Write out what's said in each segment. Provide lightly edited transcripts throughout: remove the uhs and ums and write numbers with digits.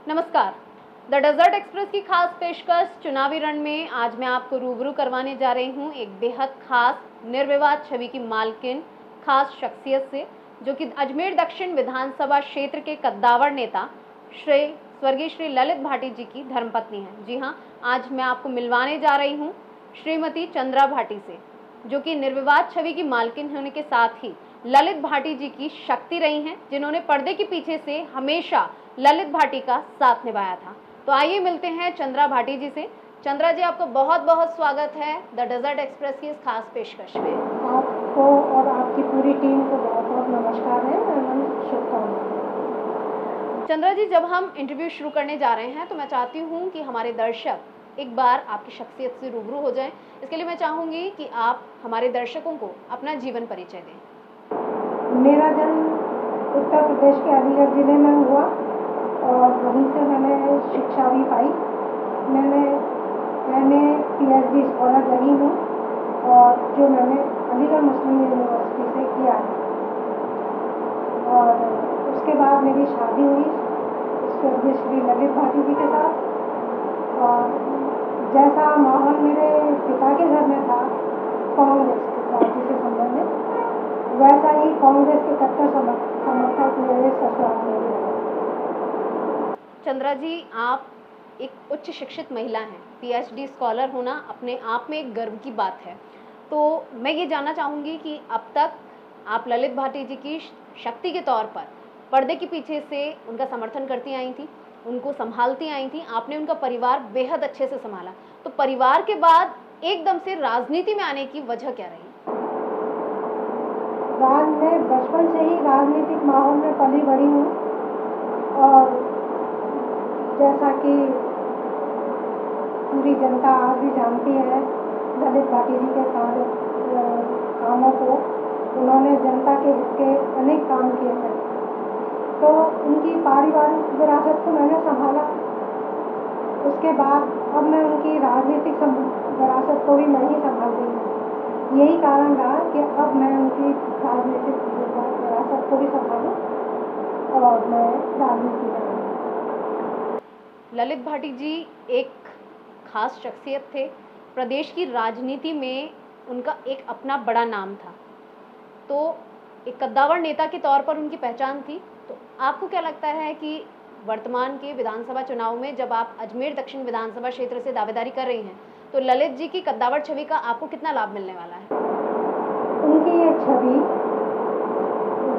नमस्कार। The desert express की खास पेशकश चुनावी रण में आज मैं आपको रूबरू करवाने जा रही हूं एक बेहद खास निर्विवाद छवि की मालकिन, खास शख्सियत से, जो कि अजमेर दक्षिण विधानसभा क्षेत्र के कद्दावर नेता स्वर्गीय श्री ललित भाटी जी की धर्मपत्नी हैं। जी हां, आज मैं आपको मिलवाने जा रही हूं श्रीमती चंद्रा भाटी से, जो कि निर्विवाद छवि की मालकिन होने के साथ ही ललित भाटी जी की शक्ति रही हैं, जिन्होंने पर्दे के पीछे से हमेशा ललित भाटी का साथ निभाया था। तो आइए मिलते हैं चंद्रा भाटी जी से। चंद्रा जी, आपका बहुत बहुत स्वागत है द डेजर्ट एक्सप्रेस की इस खास पेशकश में। आपको और आपकी पूरी टीम को बहुत बहुत नमस्कार है, शुभकामनाएं। चंद्रा जी, जब हम इंटरव्यू शुरू करने जा रहे हैं तो मैं चाहती हूँ कि हमारे दर्शक एक बार आपकी शख्सियत से रूबरू हो जाएं। इसके लिए मैं चाहूँगी कि आप हमारे दर्शकों को अपना जीवन परिचय दें। मेरा जन्म उत्तर प्रदेश के अलीगढ़ जिले में हुआ और वहीं से मैंने शिक्षा भी पाई। मैंने MA PhD स्कॉलर रही हूँ और जो मैंने अलीगढ़ मुस्लिम यूनिवर्सिटी से किया है। और उसके बाद मेरी शादी हुई स्वर्गीय श्री ललित भाटी जी के साथ। और जैसा माहौल मेरे पिता के घर में था कांग्रेस पार्टी से संबंधित, वैसा ही कांग्रेस के कट्टर समर्थक मेरे ससुराल में भी रहे। चंद्रा जी, आप एक उच्च शिक्षित महिला हैं। PhD स्कॉलर होना अपने आप में एक गर्व की बात है। तो मैं ये जानना चाहूँगी कि अब तक आप ललित भाटी जी की शक्ति के तौर पर पर्दे के पीछे से उनका समर्थन करती आई थी, उनको संभालती आई थी, आपने उनका परिवार बेहद अच्छे से संभाला। तो परिवार के बाद एकदम से राजनीति में आने की वजह क्या रही? मैं बचपन से ही राजनीतिक माहौल में पली बड़ी हूँ और जैसा कि पूरी जनता आज भी जानती है ललित भाटी जी के कामों को, उन्होंने जनता के हित के अनेक काम किए हैं। तो उनकी पारिवारिक विरासत को मैंने संभाला। उसके बाद अब मैं उनकी राजनीतिक विरासत को भी मैं ही संभाल रही हूँ। यही कारण रहा कि अब मैं उनकी राजनीतिक विरासत को भी संभालूं और मैं राजनीति करूँ। ललित भाटी जी एक खास शख्सियत थे। प्रदेश की राजनीति में उनका एक अपना बड़ा नाम था। तो एक कद्दावर नेता के तौर पर उनकी पहचान थी। तो आपको क्या लगता है कि वर्तमान के विधानसभा चुनाव में जब आप अजमेर दक्षिण विधानसभा क्षेत्र से दावेदारी कर रही हैं, तो ललित जी की कद्दावर छवि का आपको कितना लाभ मिलने वाला है? उनकी ये छवि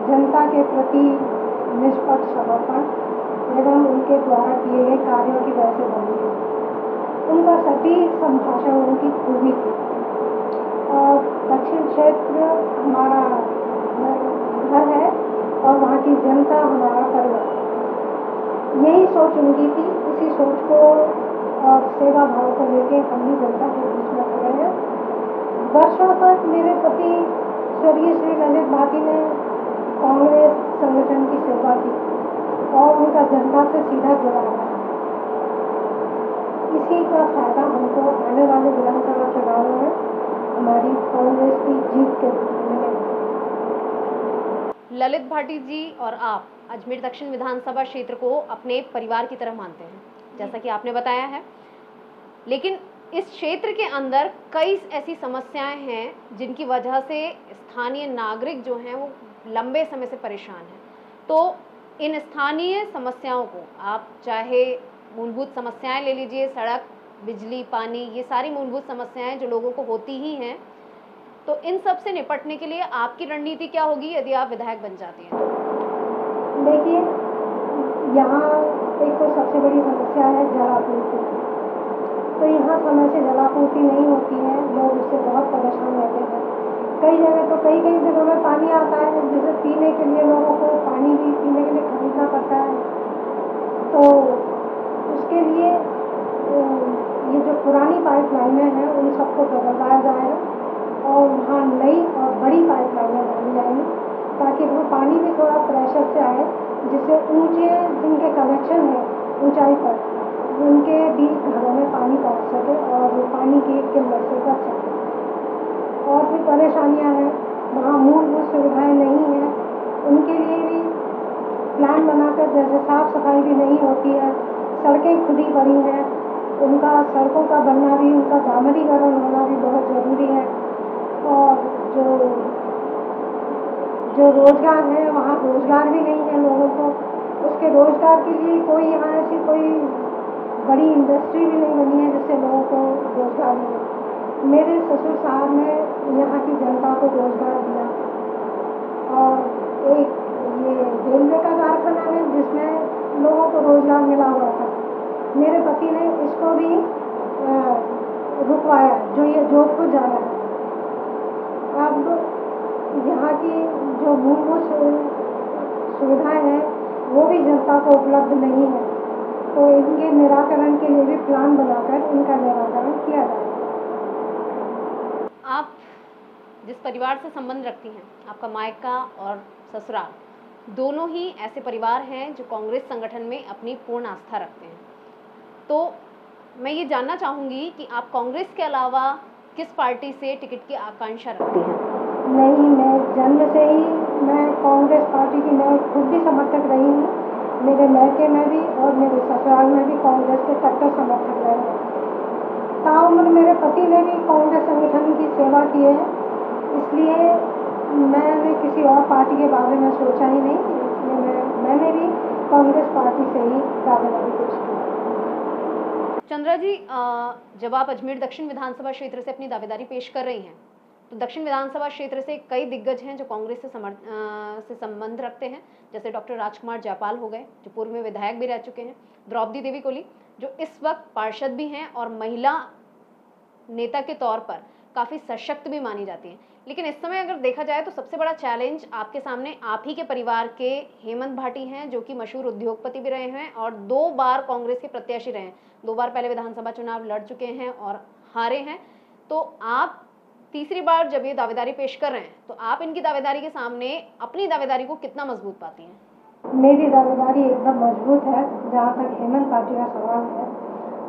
जनता के प्रति निष्पक्ष समर्पण एवं उनके द्वारा किए गए कार्यों की वजह से बनी है। उनका सटीक संभाषण उनकी खूबी थी। और दक्षिण क्षेत्र हमारा घर है और वहाँ की जनता हमारा परिवार, यही सोच उनकी थी। इसी सोच को और सेवा भाव को लेके हम भी जनता के बीच में खड़े हैं। वर्षों तक मेरे पति स्वर्गीय श्री ललित भाटी ने कांग्रेस संगठन की सेवा की और उनका जनता से सीधा जुड़ाव है। इसी का फायदा हमको आने वाले विधानसभा चुनावों में हमारी कांग्रेस की जीत के मिलेगा। ललित भाटी जी और आप अजमेर दक्षिण विधानसभा क्षेत्र को अपने परिवार की तरह मानते हैं, जैसा कि आपने बताया है। लेकिन इस क्षेत्र के अंदर कई ऐसी समस्याएं हैं जिनकी वजह से स्थानीय नागरिक जो हैं वो लंबे समय से परेशान हैं। तो इन स्थानीय समस्याओं को आप चाहे मूलभूत समस्याएं ले लीजिए, सड़क, बिजली, पानी, ये सारी मूलभूत समस्याएं जो लोगों को होती ही हैं, तो इन सब से निपटने के लिए आपकी रणनीति क्या होगी यदि आप विधायक बन जाती हैं? देखिए, यहाँ एक तो सबसे बड़ी समस्या है जलापूर्ति। तो यहाँ समय से जलापूर्ति नहीं होती है, लोग उससे बहुत परेशान रहते हैं। कई जगह तो कई दिनों में पानी आता है, जिसे पीने के लिए लोगों को पानी भी पीने के लिए खरीदना पड़ता है। तो उसके लिए ये जो पुरानी पाइपलाइनें हैं उन सबको बदलवाया जाएगा और वहाँ नई और बड़ी पाइपलाइनें डाली जाएंगी ताकि वहाँ पानी भी थोड़ा प्रेशर से आए, जिससे ऊंचे जिनके कनेक्शन है ऊंचाई पर उनके भी घरों में पानी पहुँच सके और पानी की किल्लत से बच सके। और भी परेशानियाँ हैं, वहाँ मूलभूत सुविधाएं नहीं हैं, उनके लिए भी प्लान बनाकर जैसे साफ सफाई भी नहीं होती है, सड़कें खुदी पड़ी हैं, उनका सड़कों का बनना भी, उनका डामरीकरण होना भी बहुत ज़रूरी है। और जो रोज़गार है वहाँ रोज़गार भी नहीं है लोगों को, उसके रोज़गार के लिए कोई यहाँ ऐसी कोई बड़ी इंडस्ट्री भी नहीं बनी है जिससे लोगों को रोज़गार मिले। मेरे ससुर साहब ने यहाँ की जनता को रोज़गार दिया और एक ये रेलवे का कारखाना है जिसमें लोगों को रोज़गार मिला हुआ था। मेरे पति ने इसको भी रुकवाया, जो ये जोधपुर जा रहा है। अब यहाँ की जो मूलभूत सुविधाएं हैं वो भी जनता को उपलब्ध नहीं है, तो इनके निराकरण के लिए भी प्लान बनाकर इनका निराकरण किया जाए। आप जिस परिवार से संबंध रखती हैं, आपका मायका और ससुराल दोनों ही ऐसे परिवार हैं जो कांग्रेस संगठन में अपनी पूर्ण आस्था रखते हैं, तो मैं ये जानना चाहूँगी कि आप कांग्रेस के अलावा किस पार्टी से टिकट की आकांक्षा रखती हैं? नहीं, मैं जन्म से ही मैं कांग्रेस पार्टी की मैं खुद भी समर्थक रही हूँ। मेरे मायके में भी और मेरे ससुराल में भी कांग्रेस के कट्टर समर्थक रहे हैं। ताउम्र मेरे पति ने भी कांग्रेस संगठन की सेवा की है, इसलिए मैंने किसी और पार्टी के बारे में सोचा ही नहीं, इसलिए मैंने भी कांग्रेस पार्टी से ही दावेदारी पेश की। चंद्रा जी, जब आप अजमेर दक्षिण विधानसभा क्षेत्र से अपनी दावेदारी पेश कर रही हैं, तो दक्षिण विधानसभा क्षेत्र से कई दिग्गज हैं जो कांग्रेस से संबंध रखते हैं, जैसे डॉक्टर राजकुमार जयपाल हो गए जो पूर्व में विधायक भी रह चुके हैं, द्रौपदी देवी कोली जो इस वक्त पार्षद भी हैं और महिला नेता के तौर पर काफ़ी सशक्त भी मानी जाती हैं। लेकिन इस समय अगर देखा जाए तो सबसे बड़ा चैलेंज आपके सामने आप ही के परिवार के हेमंत भाटी हैं, जो कि मशहूर उद्योगपति भी रहे हैं और 2 बार कांग्रेस के प्रत्याशी रहे हैं। 2 बार पहले विधानसभा चुनाव लड़ चुके हैं और हारे हैं। तो आप तीसरी बार जब ये दावेदारी पेश कर रहे हैं, तो आप इनकी दावेदारी के सामने अपनी दावेदारी को कितना मजबूत पाती हैं? मेरी दावेदारी एकदम मजबूत है। जहाँ तक हेमंत भाटी का सवाल है,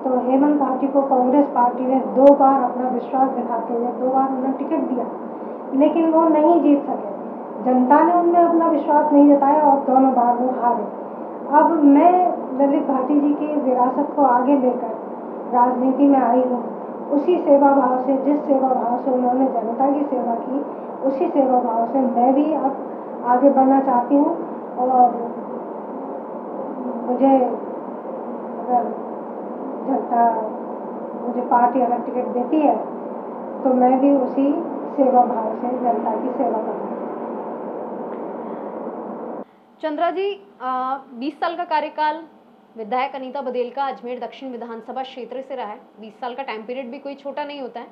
तो हेमंत भाटी को कांग्रेस पार्टी ने 2 बार अपना विश्वास दिखाते हुए 2 बार उन्हें टिकट दिया, लेकिन वो नहीं जीत सके। जनता ने उनमें अपना विश्वास नहीं जताया और दोनों बार वो हारे। अब मैं ललित भाटी जी की विरासत को आगे लेकर राजनीति में आई हूँ। उसी सेवा भाव से, जिस सेवा भाव से उन्होंने जनता की सेवा की, उसी सेवा भाव से मैं भी अब आगे बढ़ना चाहती हूँ। और मुझे अगर जनता मुझे पार्टी अगर टिकट देती है तो मैं भी उसी सेवा भाव से जनता की सेवा करूँगी। चंद्रा जी, 20 साल का कार्यकाल विधायक अनीता बदेल का अजमेर दक्षिण विधानसभा क्षेत्र से रहा है। 20 साल का टाइम पीरियड भी कोई छोटा नहीं होता है।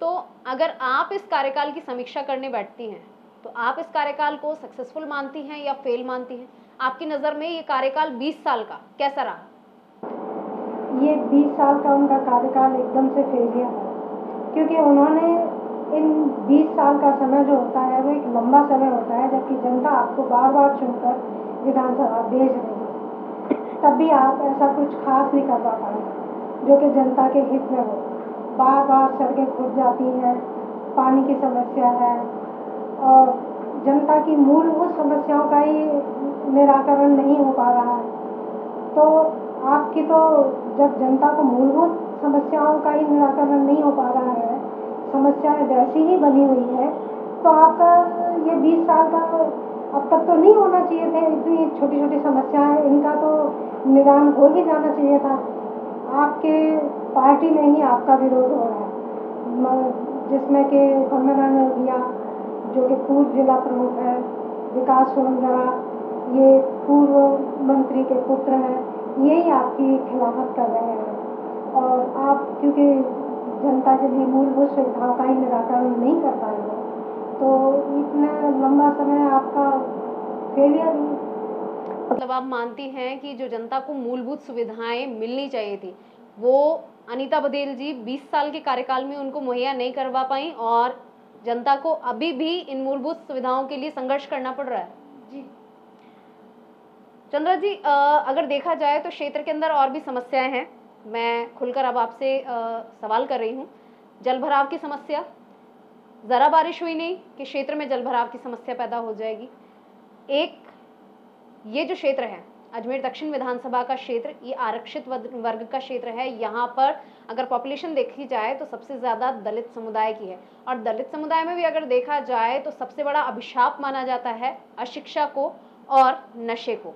तो अगर आप इस कार्यकाल की समीक्षा करने बैठती हैं, तो आप इस कार्यकाल को सक्सेसफुल मानती हैं या फेल मानती हैं? आपकी नज़र में ये कार्यकाल 20 साल का कैसा रहा? ये 20 साल का उनका कार्यकाल एकदम से फेलियर है, क्योंकि उन्होंने इन 20 साल का समय जो होता है वो एक लंबा समय होता है, जबकि जनता आपको बार बार चुनकर विधानसभा भेज रही है, तब भी आप ऐसा कुछ खास नहीं कर पा पाए जो कि जनता के हित में हो। बार बार सड़कें खुद जाती हैं, पानी की समस्या है और जनता की मूलभूत समस्याओं का ही निराकरण नहीं हो पा रहा है। तो आपकी तो जब जनता को मूलभूत समस्याओं का ही निराकरण नहीं हो पा रहा है, समस्याएं वैसी ही बनी हुई है, तो आपका ये 20 साल का अब तक तो नहीं होना चाहिए थे। इतनी छोटी छोटी समस्याएं, इनका तो निदान हो ही जाना चाहिए था। आपके पार्टी में ही आपका विरोध हो रहा है, जिसमें कि वंदना नरगिया जो कि पूर्व जिला प्रमुख है, विकास सोनगरा ये पूर्व मंत्री के पुत्र हैं, यही आपकी खिलाफत कर रहे हैं। और आप क्योंकि जनता के लिए मूलभूत सुविधाओं का ही निराकरण नहीं कर पाए हो, तो इतना लंबा समय आपका फेलियर ही। मतलब आप मानती हैं कि जो जनता को मूलभूत सुविधाएं मिलनी चाहिए थी, वो अनीता बदेल जी 20 साल के कार्यकाल में उनको मुहैया नहीं करवा पाई और जनता को अभी भी इन मूलभूत सुविधाओं के लिए संघर्ष करना पड़ रहा है। जी चंद्रा जी, अगर देखा जाए तो क्षेत्र के अंदर और भी समस्याएं हैं। मैं खुलकर अब आपसे सवाल कर रही हूँ। जलभराव की समस्या, ज़रा बारिश हुई नहीं कि क्षेत्र में जलभराव की समस्या पैदा हो जाएगी। एक ये जो क्षेत्र है अजमेर दक्षिण विधानसभा का क्षेत्र ये आरक्षित वर्ग का क्षेत्र है। यहाँ पर अगर पॉपुलेशन देखी जाए तो सबसे ज़्यादा दलित समुदाय की है, और दलित समुदाय में भी अगर देखा जाए तो सबसे बड़ा अभिशाप माना जाता है अशिक्षा को और नशे को।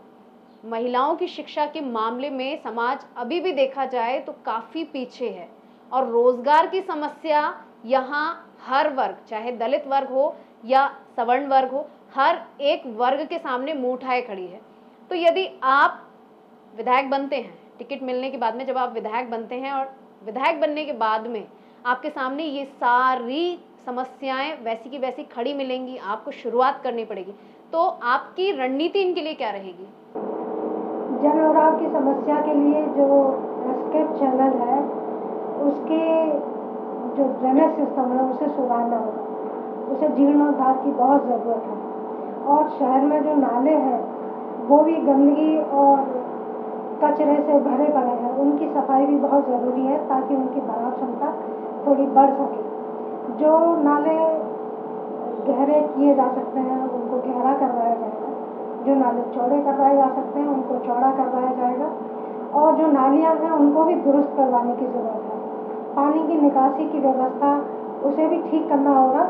महिलाओं की शिक्षा के मामले में समाज अभी भी देखा जाए तो काफ़ी पीछे है, और रोजगार की समस्या यहाँ हर वर्ग, चाहे दलित वर्ग हो या सवर्ण वर्ग हो, हर एक वर्ग के सामने मुंह उठाए खड़ी है। तो यदि आप विधायक बनते हैं, टिकट मिलने के बाद में जब आप विधायक बनते हैं और विधायक बनने के बाद में आपके सामने ये सारी समस्याएं वैसी की वैसी खड़ी मिलेंगी, आपको शुरुआत करनी पड़ेगी, तो आपकी रणनीति इनके लिए क्या रहेगी? जन उड़ाव की समस्या के लिए जो एस्केप चैनल है उसके जो ड्रेनेज सिस्टम है उसे सुधारना होगा, उसे जीर्णोद्धार की बहुत ज़रूरत है। और शहर में जो नाले हैं वो भी गंदगी और कचरे से भरे पड़े हैं, उनकी सफाई भी बहुत ज़रूरी है ताकि उनकी भराव क्षमता थोड़ी बढ़ सके। जो नाले गहरे किए जा सकते हैं उनको गहरा करवाया जाएगा, जो नाले चौड़े करवाए जा सकते हैं उनको चौड़ा करवाया जाएगा, और जो नालियाँ हैं उनको भी दुरुस्त करवाने की ज़रूरत है। पानी की निकासी की व्यवस्था उसे भी ठीक करना होगा,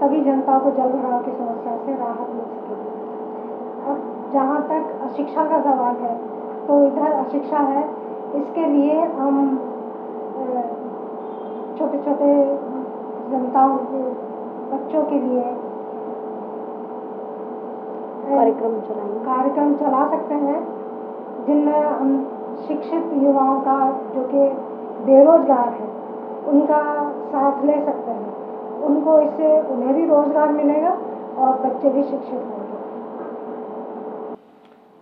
तभी जनता को जल भराव की समस्या से राहत मिल सकेगी। और जहाँ तक अशिक्षा का सवाल है तो इधर अशिक्षा है, इसके लिए हम छोटे छोटे जनताओं के बच्चों के लिए कार्यक्रम चला सकते हैं, जिनमें हम शिक्षित युवाओं का जो कि बेरोजगार है उनका साथ ले सकते हैं। उनको इससे उन्हें भी रोजगार मिलेगा और बच्चे भी शिक्षित होंगे।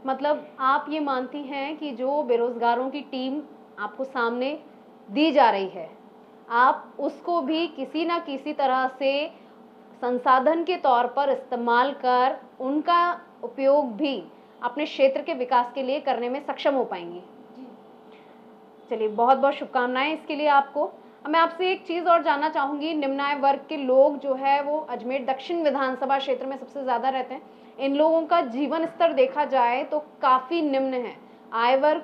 मतलब आप ये मानती हैं कि जो बेरोजगारों की टीम आपको सामने दी जा रही है, आप उसको भी किसी ना किसी तरह से संसाधन के तौर पर इस्तेमाल कर उनका उपयोग भी अपने क्षेत्र के विकास के लिए करने में सक्षम हो पाएंगी। चलिए, बहुत बहुत शुभकामनाएं इसके लिए आपको। अब मैं आपसे एक चीज़ और जानना चाहूँगी, निम्न आय वर्ग के लोग जो है वो अजमेर दक्षिण विधानसभा क्षेत्र में सबसे ज़्यादा रहते हैं। इन लोगों का जीवन स्तर देखा जाए तो काफ़ी निम्न है, आय वर्ग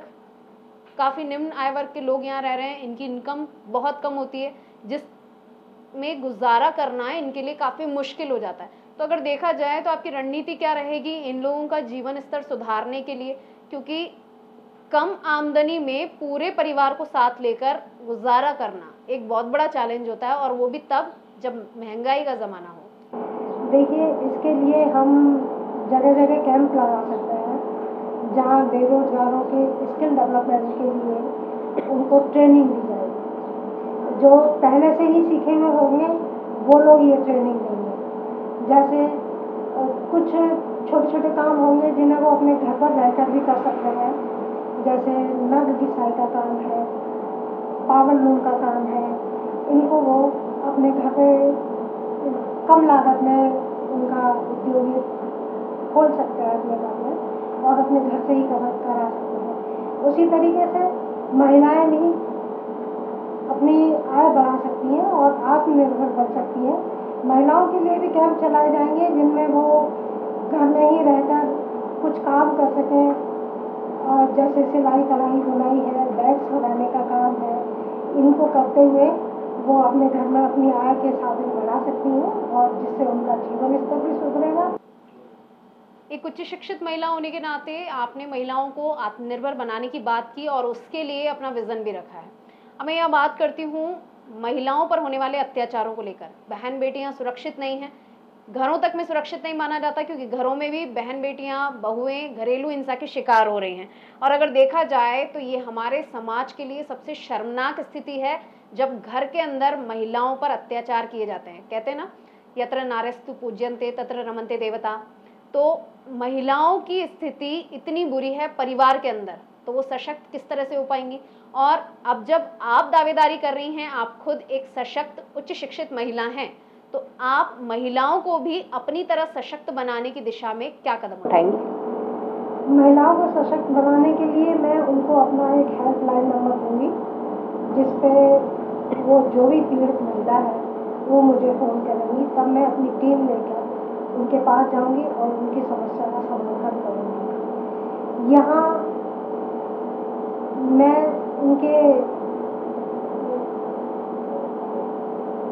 काफ़ी निम्न आय वर्ग के लोग यहाँ रह रहे हैं, इनकी इनकम बहुत कम होती है, जिसमें गुजारा करना है इनके लिए काफ़ी मुश्किल हो जाता है। तो अगर देखा जाए तो आपकी रणनीति क्या रहेगी इन लोगों का जीवन स्तर सुधारने के लिए? क्योंकि कम आमदनी में पूरे परिवार को साथ लेकर गुजारा करना एक बहुत बड़ा चैलेंज होता है, और वो भी तब जब महंगाई का ज़माना हो। देखिए, इसके लिए हम जगह जगह कैंप लगा सकते हैं जहाँ बेरोजगारों के स्किल डेवलपमेंट के लिए उनको ट्रेनिंग दी जाएगी। जो पहले से ही सीखे हुए होंगे वो लोग ये ट्रेनिंग देंगे। जैसे कुछ छोटे छोटे काम होंगे जिन्हें वो अपने घर पर रहकर भी कर सकते हैं, जैसे नग घिसाई का काम है, पावन लूम का काम है, इनको वो अपने घर पे कम लागत में उनका उद्योग खोल सकते हैं अपने घर में, और अपने घर से ही करा सकते हैं। उसी तरीके से महिलाएं भी अपनी आय बढ़ा सकती हैं और आत्मनिर्भर बन सकती हैं। महिलाओं के लिए भी कैंप चलाए जाएंगे जिनमें वो घर में ही रहकर कुछ काम कर सकें, और जैसे सिलाई कढ़ाई बुनाई है, बैग्स बनाने का काम है, इनको करते हुए वो अपने घर में अपनी आय के साधन बढ़ा सकती हैं, और जिससे उनका जीवन स्तर भी सुधरेगा। एक उच्च शिक्षित महिला होने के नाते आपने महिलाओं को आत्मनिर्भर बनाने की बात की और उसके लिए अपना विजन भी रखा है। अब मैं यह बात करती हूँ महिलाओं पर होने वाले अत्याचारों को लेकर। बहन बेटियां सुरक्षित नहीं हैं, घरों तक में सुरक्षित नहीं माना जाता, क्योंकि घरों में भी बहन बेटियां बहुएं घरेलू हिंसा की शिकार हो रही हैं। और अगर देखा जाए तो ये हमारे समाज के लिए सबसे शर्मनाक स्थिति है जब घर के अंदर महिलाओं पर अत्याचार किए जाते हैं। कहते हैं ना, यत्र नार्यस्तु पूज्यन्ते तत्र रमन्ते देवता। तो महिलाओं की स्थिति इतनी बुरी है परिवार के अंदर, तो वो सशक्त किस तरह से हो पाएंगी? और अब जब आप दावेदारी कर रही हैं, आप खुद एक सशक्त उच्च शिक्षित महिला हैं, तो आप महिलाओं को भी अपनी तरह सशक्त बनाने की दिशा में क्या कदम उठाएंगी? महिलाओं को सशक्त बनाने के लिए मैं उनको अपना एक हेल्पलाइन नंबर दूंगी, जिसपे वो जो भी पीड़ित महिला है वो मुझे फ़ोन करेंगी, तब मैं अपनी टीम लेकर उनके पास जाऊंगी और उनकी समस्या का समाधान करूंगी। यहाँ उनके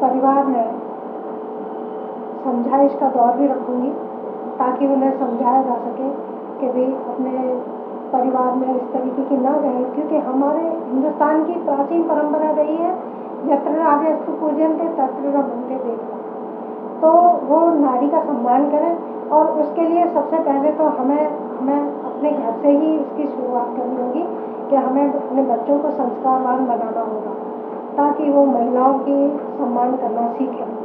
परिवार में समझाइश का दौर भी रखूँगी ताकि उन्हें समझाया जा सके कि भाई अपने परिवार में इस तरीके की ना कहें, क्योंकि हमारे हिंदुस्तान की प्राचीन परंपरा रही है यत्र राजस्तु पूजन्ते तत्र रमन्ते देवता। तो वो नारी का सम्मान करें और उसके लिए सबसे पहले तो हमें अपने घर से ही इसकी शुरुआत करनी होगी कि हमें अपने बच्चों को संस्कारवान बनाना होगा ताकि वो महिलाओं की सम्मान करना सीखें।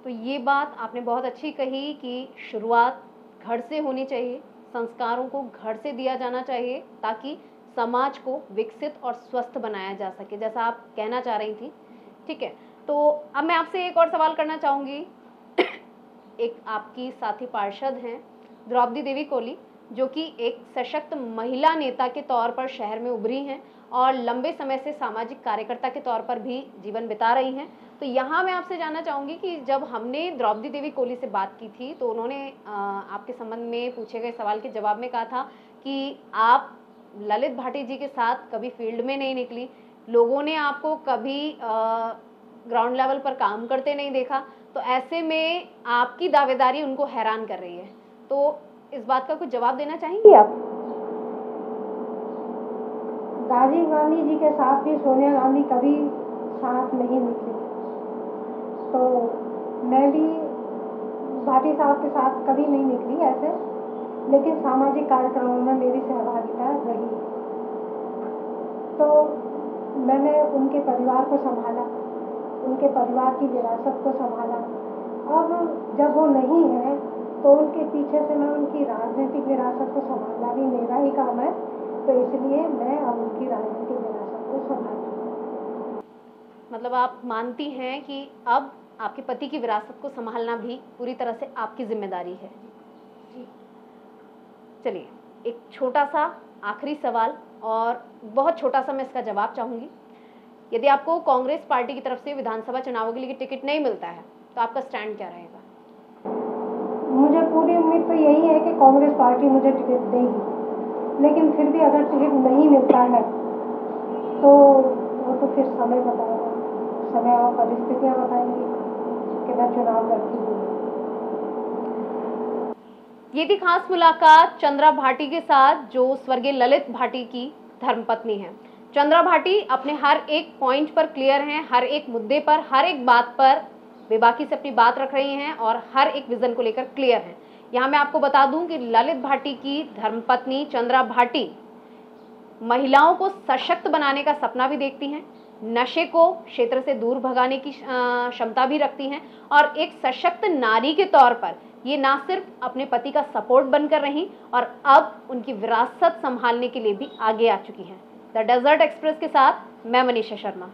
तो ये बात आपने बहुत अच्छी कही कि शुरुआत घर से होनी चाहिए, संस्कारों को घर से दिया जाना चाहिए ताकि समाज को विकसित और स्वस्थ बनाया जा सके, जैसा आप कहना चाह रही थी। ठीक है, तो अब मैं आपसे एक और सवाल करना चाहूँगी। एक आपकी साथी पार्षद हैं द्रौपदी देवी कोली, जो कि एक सशक्त महिला नेता के तौर पर शहर में उभरी हैं और लंबे समय से सामाजिक कार्यकर्ता के तौर पर भी जीवन बिता रही हैं। तो यहाँ मैं आपसे जानना चाहूँगी कि जब हमने द्रौपदी देवी कोली से बात की थी तो उन्होंने आपके संबंध में पूछे गए सवाल के जवाब में कहा था कि आप ललित भाटी जी के साथ कभी फील्ड में नहीं निकली, लोगों ने आपको कभी ग्राउंड लेवल पर काम करते नहीं देखा, तो ऐसे में आपकी दावेदारी उनको हैरान कर रही है। तो इस बात का कुछ जवाब देना चाहेंगी आप? राजीव गांधी जी के साथ भी सोनिया गांधी कभी साथ नहीं निकली, तो मैं भी भाटी साहब के साथ कभी नहीं निकली ऐसे, लेकिन सामाजिक कार्यक्रमों में मेरी सहभागिता रही। तो मैंने उनके परिवार को संभाला, उनके परिवार की विरासत को संभाला। अब जब वो नहीं है तो उनके पीछे से मैं उनकी राजनीतिक विरासत को संभालना भी मेरा ही काम है, तो इसलिए मैं अब उनकी राजनीतिक विरासत को संभालूंगी। मतलब आप मानती हैं कि अब आपके पति की विरासत को संभालना भी पूरी तरह से आपकी जिम्मेदारी है? जी। चलिए, एक छोटा सा आखिरी सवाल और बहुत छोटा सा मैं इसका जवाब चाहूँगी। यदि आपको कांग्रेस पार्टी की तरफ से विधानसभा चुनावों के लिए टिकट नहीं मिलता है तो आपका स्टैंड क्या रहेगा? मुझे पूरी उम्मीद तो यही है कि कांग्रेस पार्टी मुझे टिकट देगी, लेकिन फिर भी अगर टिकट नहीं मिलता है तो वो तो फिर समय बताएगा, समय और परिस्थितियाँ बताएंगी कि मैं चुनाव लड़ती हूँ। ये थी खास मुलाकात चंद्रा भाटी के साथ, जो स्वर्गीय ललित भाटी की धर्मपत्नी है। चंद्रा भाटी अपने हर एक पॉइंट पर क्लियर हैं, हर एक मुद्दे पर, हर एक बात पर बेबाकी से अपनी बात रख रही हैं और हर एक विजन को लेकर क्लियर हैं। यहाँ मैं आपको बता दूं कि ललित भाटी की धर्मपत्नी चंद्रा भाटी महिलाओं को सशक्त बनाने का सपना भी देखती हैं, नशे को क्षेत्र से दूर भगाने की क्षमता भी रखती हैं और एक सशक्त नारी के तौर पर ये ना सिर्फ अपने पति का सपोर्ट बनकर रही और अब उनकी विरासत संभालने के लिए भी आगे आ चुकी हैं। द डेजर्ट एक्सप्रेस के साथ मैं मनीषा शर्मा।